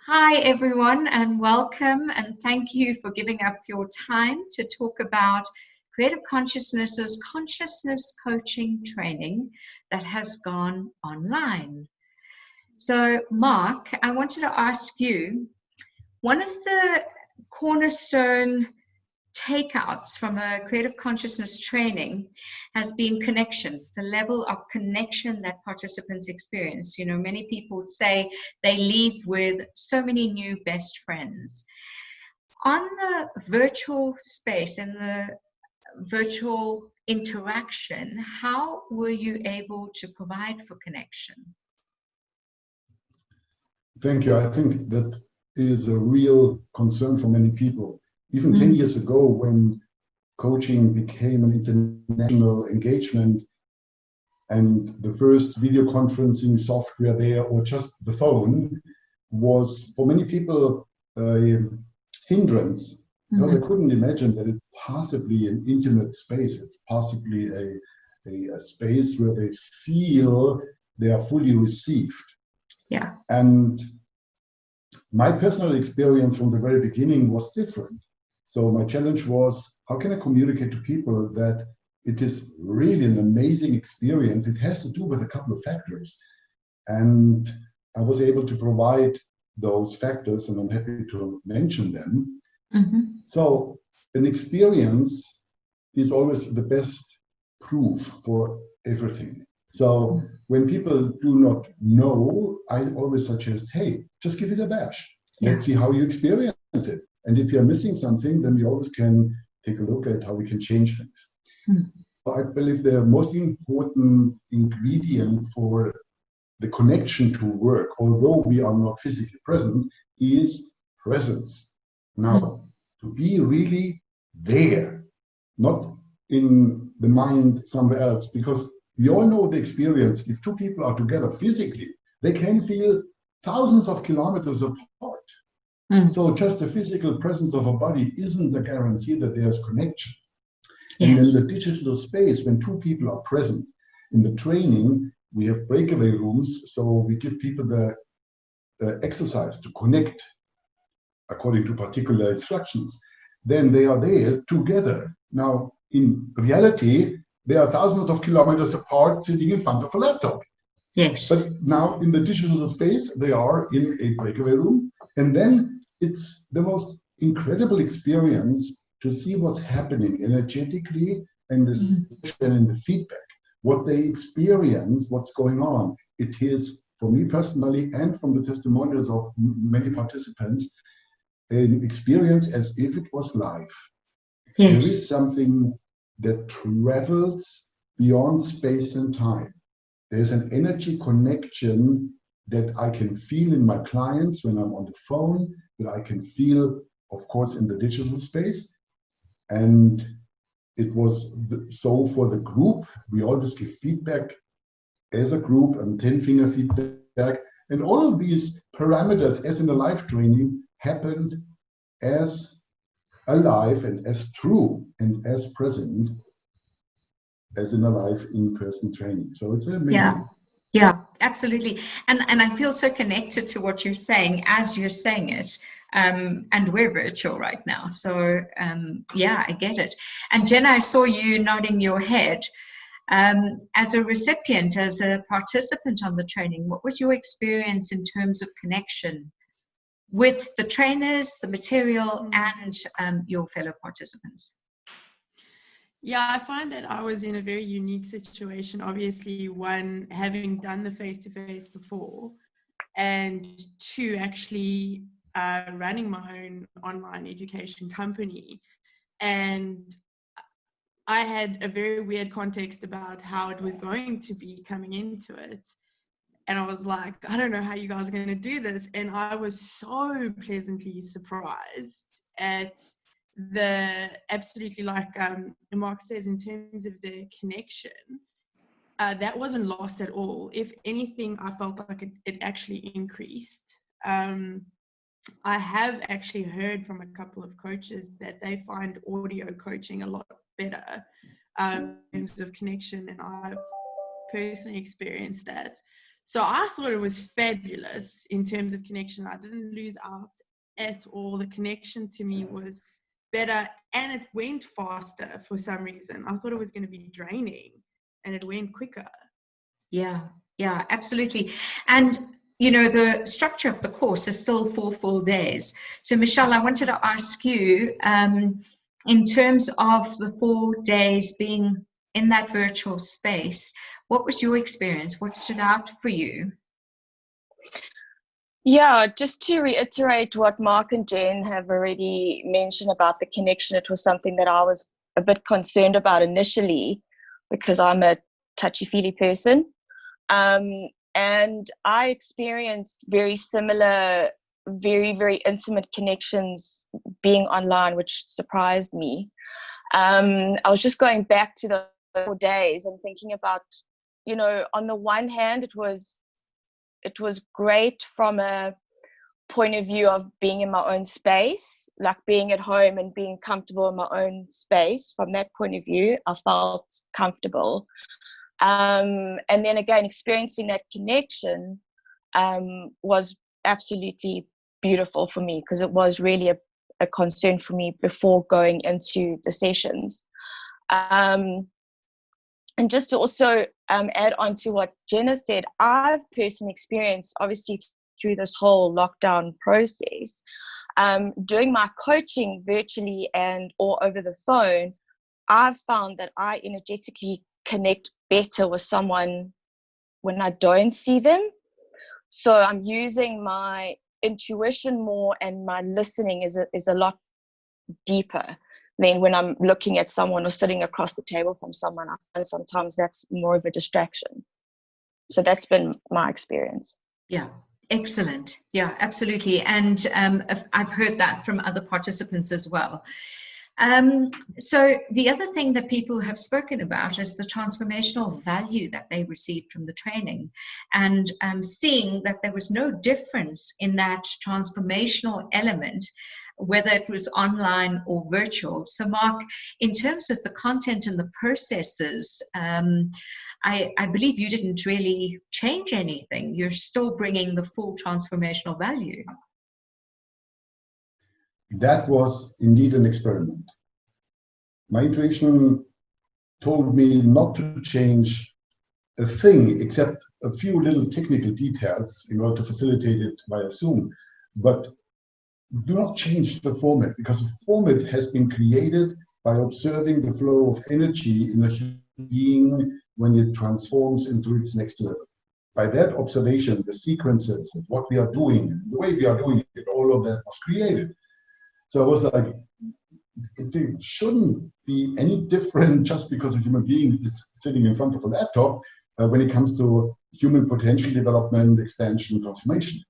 Hi, everyone, and welcome, and thank you for giving up your time to talk about Creative Consciousness's consciousness coaching training that has gone online. So, Marc, I wanted to ask you, one of the cornerstone takeouts from a creative consciousness training has been connection, the level of connection that participants experience. You know, many people say they leave with so many new best friends. On the virtual space and the virtual interaction, how were you able to provide for connection? Thank you. I think that is a real concern for many people. Even 10 years ago, when coaching became an international engagement and the first video conferencing software there, or just the phone, was for many people a hindrance. They couldn't imagine that it's possibly an intimate space. It's possibly a space where they feel they are fully received. Yeah. And my personal experience from the very beginning was different. So my challenge was, how can I communicate to people that it is really an amazing experience? It has to do with a couple of factors. And I was able to provide those factors, and I'm happy to mention them. So an experience is always the best proof for everything. So when people do not know, I always suggest, hey, just give it a bash. Let's see how you experience it. And if you're missing something, then we always can take a look at how we can change things. I believe the most important ingredient for the connection to work, although we are not physically present, is presence. Now, to be really there, not in the mind somewhere else, because we all know the experience. If two people are together physically, they can feel thousands of kilometers apart. So just the physical presence of a body isn't a guarantee that there's connection. And in the digital space, when two people are present in the training, we have breakaway rooms. So we give people the exercise to connect according to particular instructions. Then they are there together. Now, in reality, they are thousands of kilometers apart sitting in front of a laptop. But now in the digital space, they are in a breakaway room. And then it's the most incredible experience to see what's happening energetically and in the feedback, what they experience, what's going on. It is, for me personally, and from the testimonials of many participants, an experience as if it was live. There is something that travels beyond space and time. There's an energy connection that I can feel in my clients when I'm on the phone, that I can feel, of course, in the digital space. And it was so for the group. We always give feedback as a group, and 10-finger feedback. And all of these parameters, as in the live training, happened as alive and as true and as present as in a live in-person training. So it's amazing. Yeah, absolutely. And I feel so connected to what you're saying as you're saying it. And we're virtual right now. So yeah, I get it. And Genna, I saw you nodding your head. As a recipient, as a participant on the training, what was your experience in terms of connection with the trainers, the material, and your fellow participants? Yeah, I find that I was in a very unique situation. Obviously, one, having done the face-to-face before, and two, actually running my own online education company. And I had a very weird context about how it was going to be coming into it. And I was like, I don't know how you guys are going to do this. And I was so pleasantly surprised at the absolutely, like Marc says, in terms of the connection, that wasn't lost at all. If anything, I felt like it actually increased. I have actually heard from a couple of coaches that they find audio coaching a lot better in terms of connection, and I've personally experienced that. So I thought it was fabulous in terms of connection. I didn't lose out at all. The connection to me was better, and it went faster for some reason. I thought it was going to be draining, and it went quicker. Yeah, absolutely. And you know, the structure of the course is still 4 full days. So Michelle, I wanted to ask you, in terms of the 4 days being in that virtual space, what was your experience? What stood out for you? Yeah, just to reiterate what Marc and Jen have already mentioned about the connection, it was something that I was a bit concerned about initially because I'm a touchy-feely person. And I experienced very similar, very, very intimate connections being online, which surprised me. I was just going back to the 4 days and thinking about, you know, on the one hand, it was great from a point of view of being in my own space, like being at home and being comfortable in my own space. From that point of view, I felt comfortable. And then again, experiencing that connection was absolutely beautiful for me, because it was really a concern for me before going into the sessions. And just to also add on to what Genna said, I've personally experienced, obviously through this whole lockdown process, doing my coaching virtually and or over the phone, I've found that I energetically connect better with someone when I don't see them. So I'm using my intuition more, and my listening is a lot deeper than when I'm looking at someone or sitting across the table from someone. I find sometimes that's more of a distraction. So that's been my experience. Yeah, excellent. Yeah, absolutely. And I've heard that from other participants as well. So the other thing that people have spoken about is the transformational value that they received from the training, and seeing that there was no difference in that transformational element, whether it was online or virtual. So Marc, in terms of the content and the processes, I believe you didn't really change anything. You're still bringing the full transformational value. That was indeed an experiment. My intuition told me not to change a thing except a few little technical details in order to facilitate it via Zoom. But do not change the format, because the format has been created by observing the flow of energy in a human being when it transforms into its next level. By that observation, the sequences of what we are doing, the way we are doing it, all of that was created. So I was like, it shouldn't be any different just because a human being is sitting in front of a laptop when it comes to human potential development, expansion, transformation.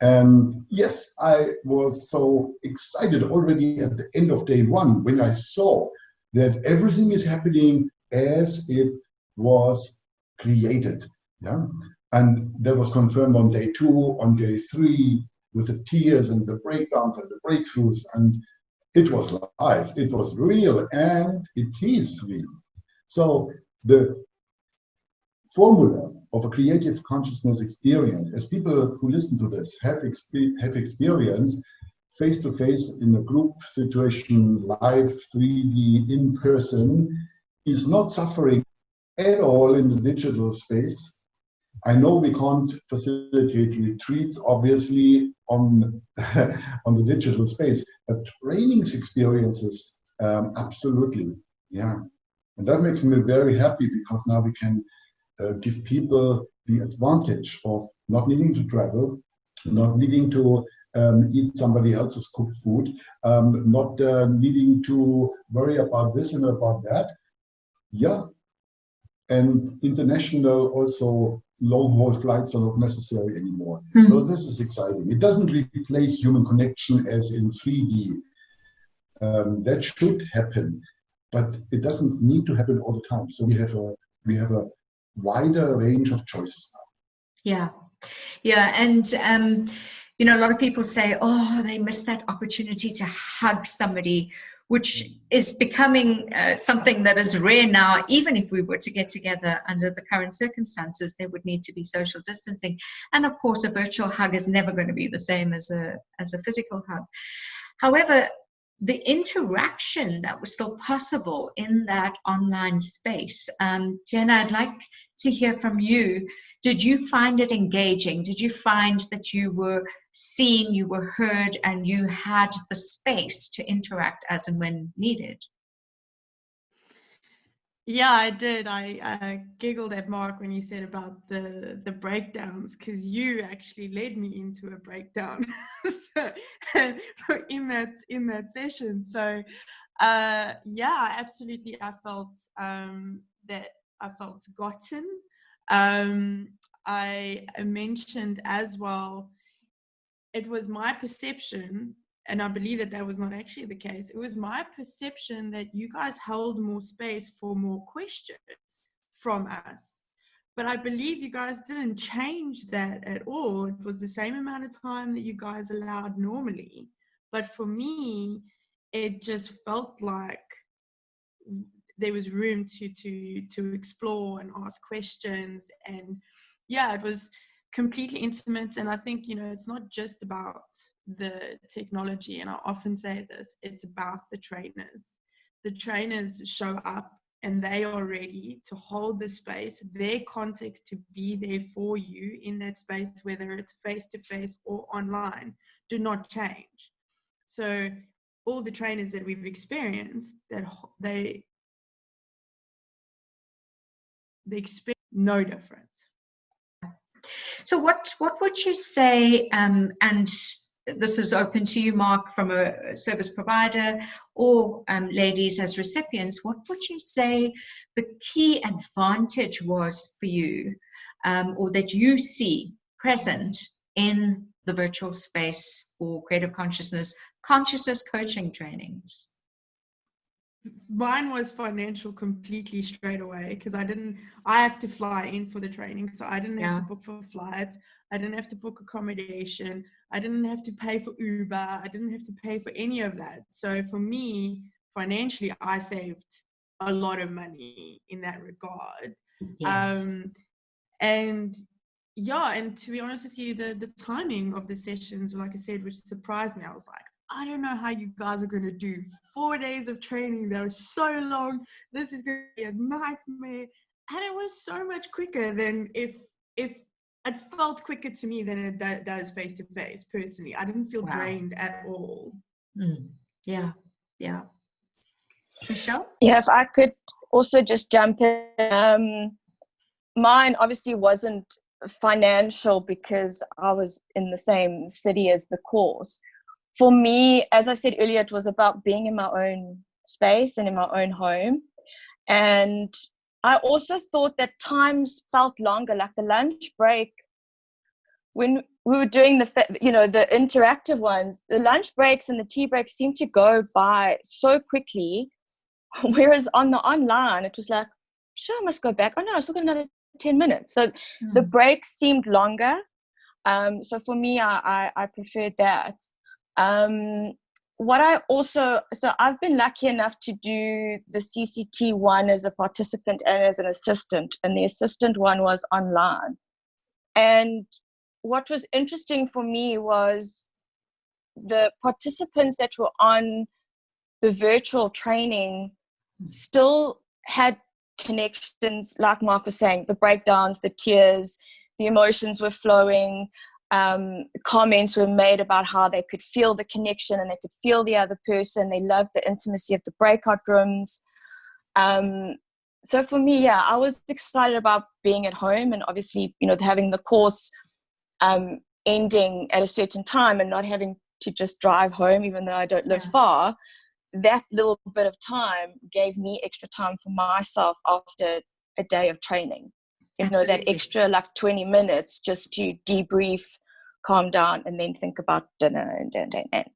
And yes, I was so excited already at the end of day 1 when I saw that everything is happening as it was created. Yeah, and that was confirmed on day 2, on day 3, with the tears and the breakdowns and the breakthroughs, and it was live, it was real, and it is real. So the formula of a creative consciousness experience, as people who listen to this have experienced face-to-face in a group situation, live, 3D, in person, is not suffering at all in the digital space. I know we can't facilitate retreats, obviously, on the digital space, but trainings experiences, absolutely, yeah. And that makes me very happy, because now we can give people the advantage of not needing to travel, not needing to eat somebody else's cooked food, not needing to worry about this and about that. Yeah, and international also long-haul flights are not necessary anymore. So this is exciting. It doesn't replace human connection as in 3D. That should happen, but it doesn't need to happen all the time. So we have a wider range of choices now. Yeah, and you know, a lot of people say, oh, they missed that opportunity to hug somebody, which is becoming something that is rare now. Even if we were to get together under the current circumstances, there would need to be social distancing. And of course, a virtual hug is never going to be the same as a physical hug. However, the interaction that was still possible in that online space. Genna, I'd like to hear from you. Did you find it engaging? Did you find that you were seen, you were heard, and you had the space to interact as and when needed? Yeah, I did. I giggled at Marc when you said about the breakdowns, because you actually led me into a breakdown so, in that session. So yeah, absolutely. I felt that I felt gotten. I mentioned as well, it was my perception, and I believe that was not actually the case. It was my perception that you guys held more space for more questions from us. But I believe you guys didn't change that at all. It was the same amount of time that you guys allowed normally. But for me, it just felt like there was room to explore and ask questions. And yeah, it was completely intimate. And I think, you know, it's not just about the technology, and I often say this, it's about the trainers. The trainers show up and they are ready to hold the space, their context to be there for you in that space, whether it's face-to-face or online, do not change. So all the trainers that we've experienced, that they experience no different. So what would you say, and this is open to you, Marc, from a service provider, or ladies as recipients, what would you say the key advantage was for you, or that you see present in the virtual space for creative consciousness coaching trainings? Mine was financial completely straight away, because I have to fly in for the training, so I didn't have to book for flights, I didn't have to book accommodation, I didn't have to pay for Uber, I didn't have to pay for any of that. So for me, financially, I saved a lot of money in that regard. Yes. And yeah, and to be honest with you, the timing of the sessions, like I said, which surprised me, I was like, I don't know how you guys are going to do 4 days of training that are so long. This is going to be a nightmare. And it was so much quicker than if it felt quicker to me than it does face to face. Personally, I didn't feel drained at all. Yeah. Michelle? Yeah, if I could also just jump in. Mine obviously wasn't financial because I was in the same city as the course. For me, as I said earlier, it was about being in my own space and in my own home. And I also thought that times felt longer, like the lunch break. When we were doing the interactive ones, the lunch breaks and the tea breaks seemed to go by so quickly. Whereas on the online, it was like, sure, I must go back. Oh no, I still got another 10 minutes. So the breaks seemed longer. So for me, I preferred that. I've been lucky enough to do the CCT one as a participant and as an assistant, and the assistant one was online. And what was interesting for me was the participants that were on the virtual training still had connections, like Marc was saying, the breakdowns, the tears, the emotions were flowing. Comments were made about how they could feel the connection and they could feel the other person. They loved the intimacy of the breakout rooms. So for me, yeah, I was excited about being at home, and obviously, having the course ending at a certain time and not having to just drive home, even though I don't live far. That little bit of time gave me extra time for myself after a day of training. That extra 20 minutes just to debrief, calm down, and then think about dinner and.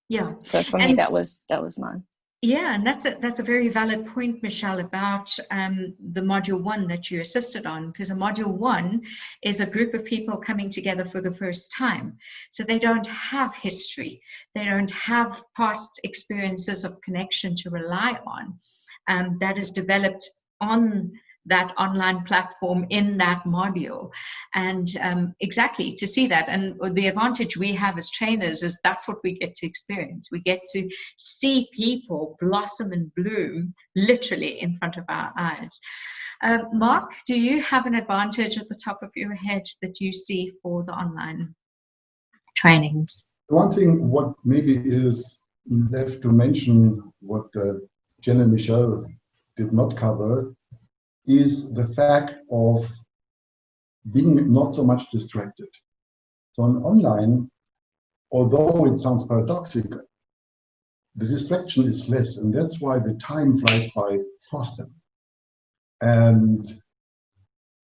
Yeah. So for me, that was mine. Yeah, and that's a very valid point, Michelle, about the module 1 that you assisted on, because a module 1 is a group of people coming together for the first time. So they don't have history, they don't have past experiences of connection to rely on. That is developed on that online platform in that module. And exactly, to see that, and the advantage we have as trainers is that's what we get to experience. We get to see people blossom and bloom literally in front of our eyes. Marc, do you have an advantage at the top of your head that you see for the online trainings? One thing what maybe is left to mention, what Genna and Michelle did not cover, is the fact of being not so much distracted. So on online, although it sounds paradoxical, the distraction is less, and that's why the time flies by faster. And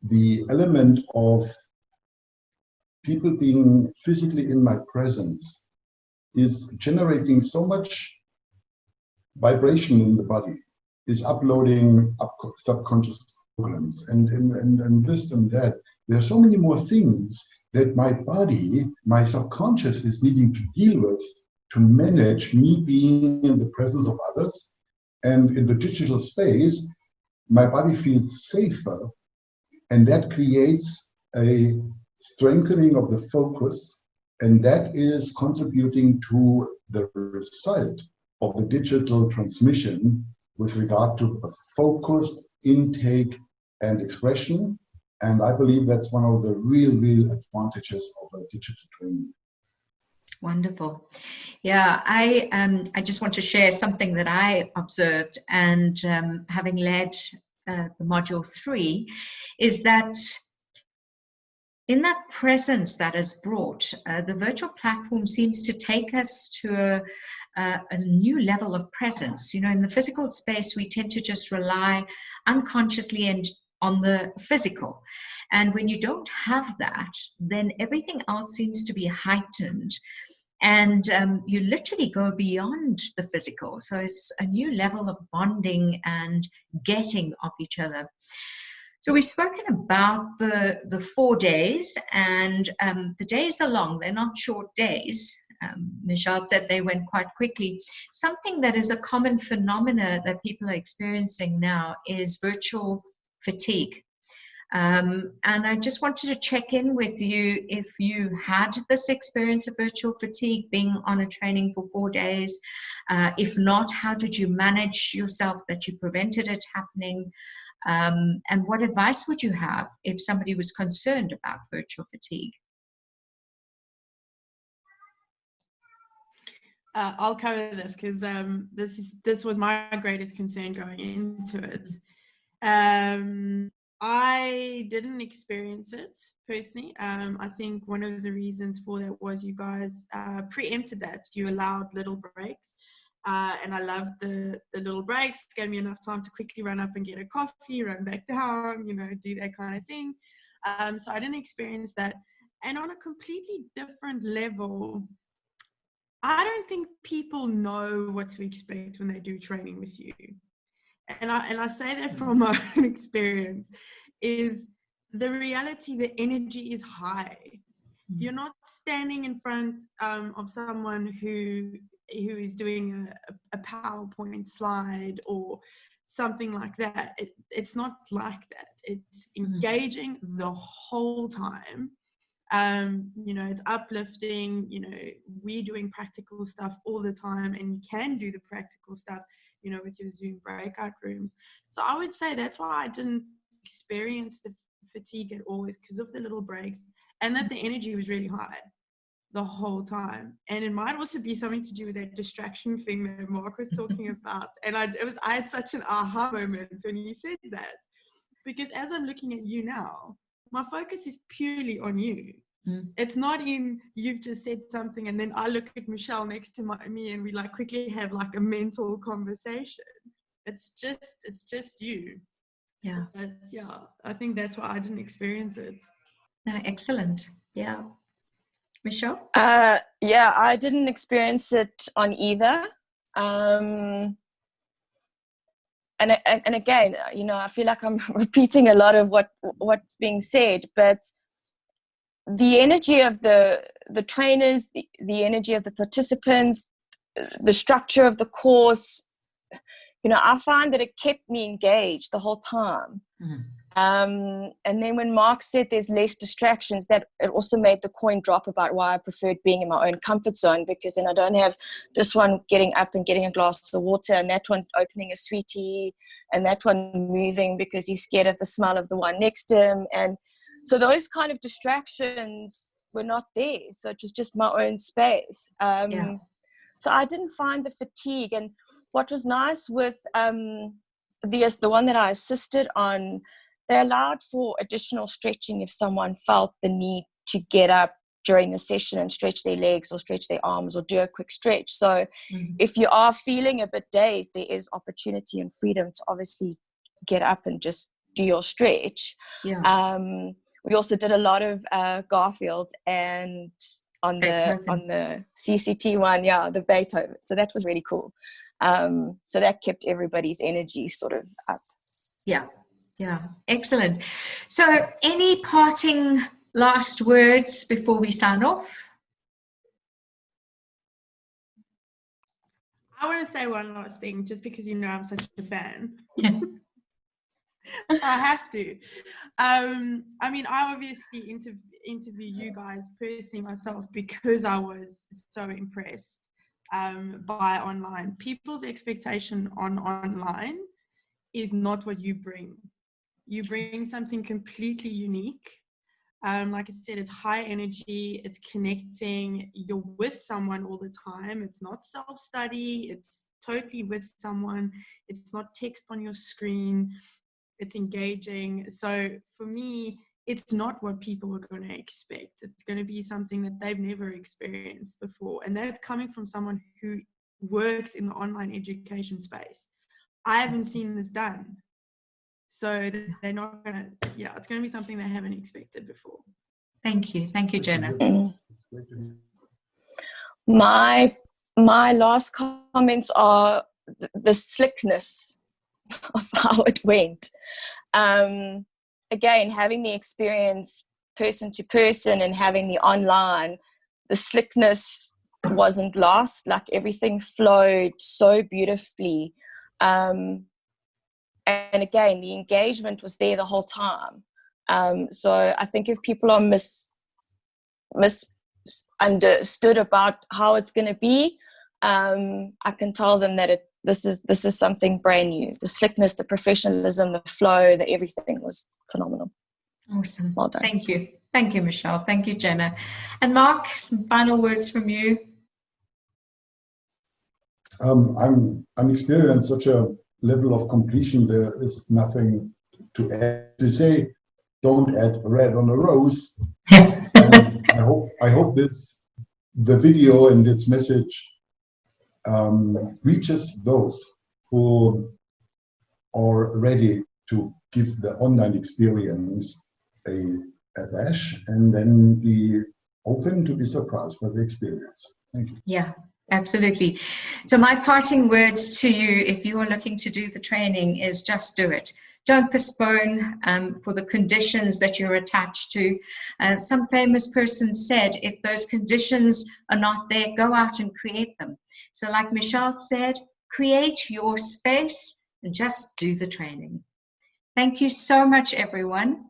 the element of people being physically in my presence is generating so much vibration in the body, is uploading subconscious programs and this and that. There are so many more things that my body, my subconscious, is needing to deal with to manage me being in the presence of others. And in the digital space, my body feels safer, and that creates a strengthening of the focus, and that is contributing to the result of the digital transmission with regard to a focused intake and expression. And I believe that's one of the real advantages of a digital training. Wonderful. Yeah, I just want to share something that I observed, and having led the module 3, is that in that presence that is brought, the virtual platform seems to take us to a new level of presence. You know, in the physical space, we tend to just rely unconsciously and on the physical. And when you don't have that, then everything else seems to be heightened. And you literally go beyond the physical. So it's a new level of bonding and getting of each other. So we've spoken about the 4 days, and the days are long. They're not short days. Michelle said they went quite quickly. Something that is a common phenomena that people are experiencing now is virtual fatigue. And I just wanted to check in with you if you had this experience of virtual fatigue being on a training for 4 days. If not, how did you manage yourself that you prevented it happening? And what advice would you have if somebody was concerned about virtual fatigue? I'll cover this because this was my greatest concern going into it. I didn't experience it personally. I think one of the reasons for that was you guys preempted that. You allowed little breaks. And I loved the little breaks. It gave me enough time to quickly run up and get a coffee, run back down, do that kind of thing. So I didn't experience that. And on a completely different level, I don't think people know what to expect when they do training with you. And I say that from my own experience, is the reality, the energy is high. You're not standing in front of someone who is doing a PowerPoint slide or something like that. It's not like that. It's engaging the whole time. It's uplifting. We're doing practical stuff all the time, and you can do the practical stuff with your Zoom breakout rooms. So I would say that's why I didn't experience the fatigue at all, is because of the little breaks, and that the energy was really high the whole time. And it might also be something to do with that distraction thing that Marc was talking about. And I had such an aha moment when he said that, because as I'm looking at you now, my focus is purely on you. It's not in you've just said something and then I look at Michelle next to me and we quickly have a mental conversation. It's just you. Yeah. So I think that's why I didn't experience it. No, excellent. Yeah. Michelle? I didn't experience it on either. and again, you know, I feel like I'm repeating a lot of what's being said, but the energy of the trainers, the energy of the participants, the structure of the course, you know, I find that it kept me engaged the whole time. And then when Marc said there's less distractions, that it also made the coin drop about why I preferred being in my own comfort zone, because then I don't have this one getting up and getting a glass of water, and that one opening a sweetie, and that one moving because he's scared of the smell of the one next to him. And so those kind of distractions were not there. So it was just my own space. So I didn't find the fatigue. And what was nice with the one that I assisted on, they allowed for additional stretching if someone felt the need to get up during the session and stretch their legs or stretch their arms or do a quick stretch. So if you are feeling a bit dazed, there is opportunity and freedom to obviously get up and just do your stretch. We also did a lot of Garfield and on the CCT one, the Beethoven. So that was really cool. So that kept everybody's energy sort of up. Yeah, excellent. So any parting last words before we sign off? I want to say one last thing, just because you know I'm such a fan. I have to. I mean, I obviously interview you guys personally myself because I was so impressed by online. People's expectation on online is not what you bring. You bring something completely unique. Like I said, it's high energy, it's connecting, you're with someone all the time. It's not self-study, it's totally with someone. It's not text on your screen, it's engaging. So for me, it's not what people are going to expect. It's going to be something that they've never experienced before. And that's coming from someone who works in the online education space. I haven't seen this done. So they're not going to, it's going to be something they haven't expected before. Thank you, Genna. My last comments are the slickness of how it went. Again, having the experience person to person and having the online, the slickness wasn't lost. Like everything flowed so beautifully. And again, the engagement was there the whole time. So I think if people are misunderstood about how it's going to be, I can tell them that this is something brand new. The slickness, the professionalism, the flow, the everything was phenomenal. Awesome. Well done. Thank you, Michelle. Thank you, Genna. And Marc, some final words from you. I'm experiencing such a level of completion. There is nothing to add. To say, don't add red on a rose. And I hope the video and its message reaches those who are ready to give the online experience a bash and then be open to be surprised by the experience. Thank you. Yeah, absolutely. So my parting words to you, if you are looking to do the training, is just do it. Don't postpone for the conditions that you're attached to. Some famous person said, if those conditions are not there, go out and create them. So like Michelle said, create your space and just do the training. Thank you so much, everyone.